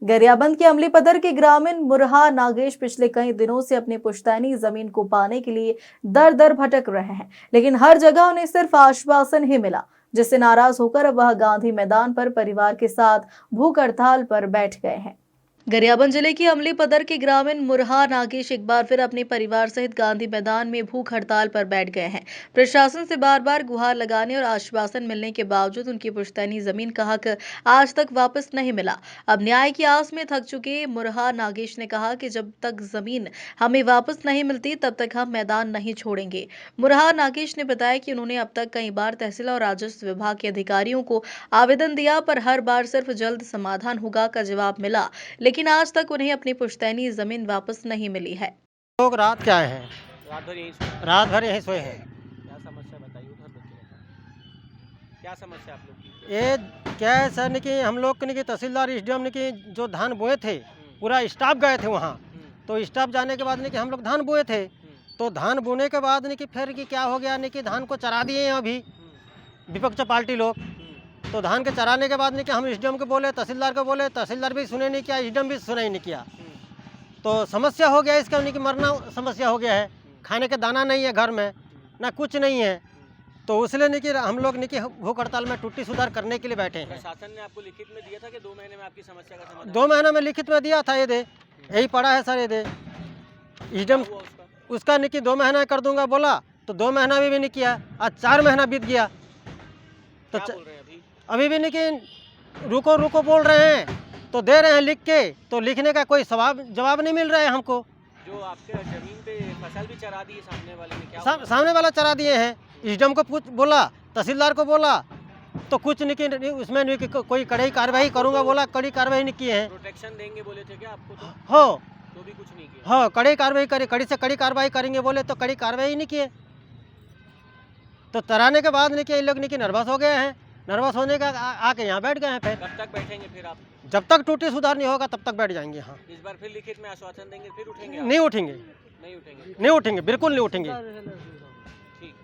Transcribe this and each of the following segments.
गरियाबंद के अमलीपदर के ग्रामीण मुरहा नागेश पिछले कई दिनों से अपनी पुश्तैनी जमीन को पाने के लिए दर दर भटक रहे हैं, लेकिन हर जगह उन्हें सिर्फ आश्वासन ही मिला, जिससे नाराज होकर अब वह गांधी मैदान पर परिवार के साथ भूख हड़ताल पर बैठ गए हैं। गरियाबंद जिले की अमलीपदर के ग्रामीण मुरहा नागेश एक बार फिर अपने परिवार सहित गांधी मैदान में भूख हड़ताल पर बैठ गए हैं। प्रशासन से बार बार गुहार लगाने और आश्वासन मिलने के बावजूद उनकी पुश्तैनी जमीन का हक आज तक वापस नहीं मिला। अब न्याय की आस में थक चुके मुरहा नागेश ने कहा कि जब तक जमीन हमें वापस नहीं मिलती तब तक हम मैदान नहीं छोड़ेंगे। मुरहा नागेश ने बताया कि उन्होंने अब तक कई बार तहसील और राजस्व विभाग के अधिकारियों को आवेदन दिया, पर हर बार सिर्फ जल्द समाधान होगा का जवाब मिला, लेकिन आज तक उन्हें अपनी पुश्तैनी जमीन वापस नहीं मिली है। लोग रात क्या है, रात भर यहीं सोए हैं। क्या समस्या बताइए, उधर देखिए क्या समस्या आप लोग की? ये क्या है सर ने कि हम लोग ने तहसीलदार एसडीएम ने कि जो धान बोए थे पूरा स्टाफ गए थे वहाँ, तो स्टाफ जाने के बाद ने कि हम लोग धान बोए थे, तो धान बोने के बाद ने कि फिर कि क्या हो गया ने कि धान को चरा दिए हैं अभी विपक्ष पार्टी लोग। तो धान के चराने के बाद ने कि हम एसडीएम को बोले, तहसीलदार को बोले, तहसीलदार भी सुने नहीं किया, एसडीएम भी सुने नहीं किया। तो समस्या हो गया इसका कि मरना समस्या हो गया है, खाने का दाना नहीं है घर में, ना कुछ नहीं है। तो इसलिए नहीं कि हम लोग नहीं कि भूख हड़ताल में टूटी सुधार करने के लिए बैठे हैं। प्रशासन ने आपको लिखित में दिया था कि 2 महीने में आपकी समस्या का समाधान? 2 महीने में लिखित में दिया था, ये दे यही पड़ा है सर, ये दे एसडीएम उसका नहीं कि 2 महीना कर दूंगा बोला, तो 2 महीना भी नहीं किया। आज 4 महीना बीत गया, तो क्या बोल रहे हैं अभी भी नहीं कि रुको रुको बोल रहे हैं, तो दे रहे हैं लिख के, तो लिखने का कोई जवाब नहीं मिल रहा है हमको। जो आपके जमीन पे फसल भी चरा दी है सामने वाले ने, क्या सामने वाला चरा दिए हैं। एसडीएम को बोला, तहसीलदार को बोला, तो कुछ नहीं कि उसमें नहीं कि कोई कड़ी कार्रवाई करूंगा बोला, कड़ी कार्रवाई नहीं किए हैं। प्रोटेक्शन देंगे बोले थे क्या आपको? तो भी कुछ नहीं किया। हो कड़ी कार्रवाई करे, कड़ी से कड़ी कार्रवाई करेंगे बोले, तो कड़ी कार्रवाई नहीं किए। तो चराने के बाद नहीं कि ये लोग नहीं कि नर्वस हो गए हैं, नर्वस होने का आके यहाँ बैठ गए हैं। फिर कब तक बैठेंगे फिर आप? जब तक टूटी सुधार नहीं होगा तब तक बैठ जाएंगे। हाँ, इस बार फिर लिखित में आश्वासन देंगे, फिर उठेंगे? नहीं उठेंगे, नहीं उठेंगे, बिल्कुल नहीं उठेंगे। ठीक।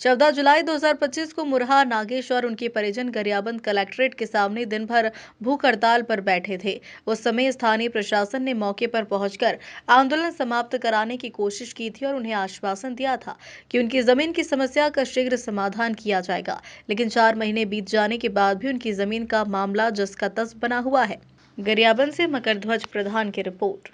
14 जुलाई 2025 को मुरहा नागेश और उनके परिजन गरियाबंद कलेक्ट्रेट के सामने दिन भर भूख हड़ताल पर बैठे थे। उस समय स्थानीय प्रशासन ने मौके पर पहुंचकर आंदोलन समाप्त कराने की कोशिश की थी और उन्हें आश्वासन दिया था कि उनकी जमीन की समस्या का शीघ्र समाधान किया जाएगा, लेकिन 4 महीने बीत जाने के बाद भी उनकी जमीन का मामला जस का तस बना हुआ है। गरियाबंद से मकरध्वज प्रधान की रिपोर्ट।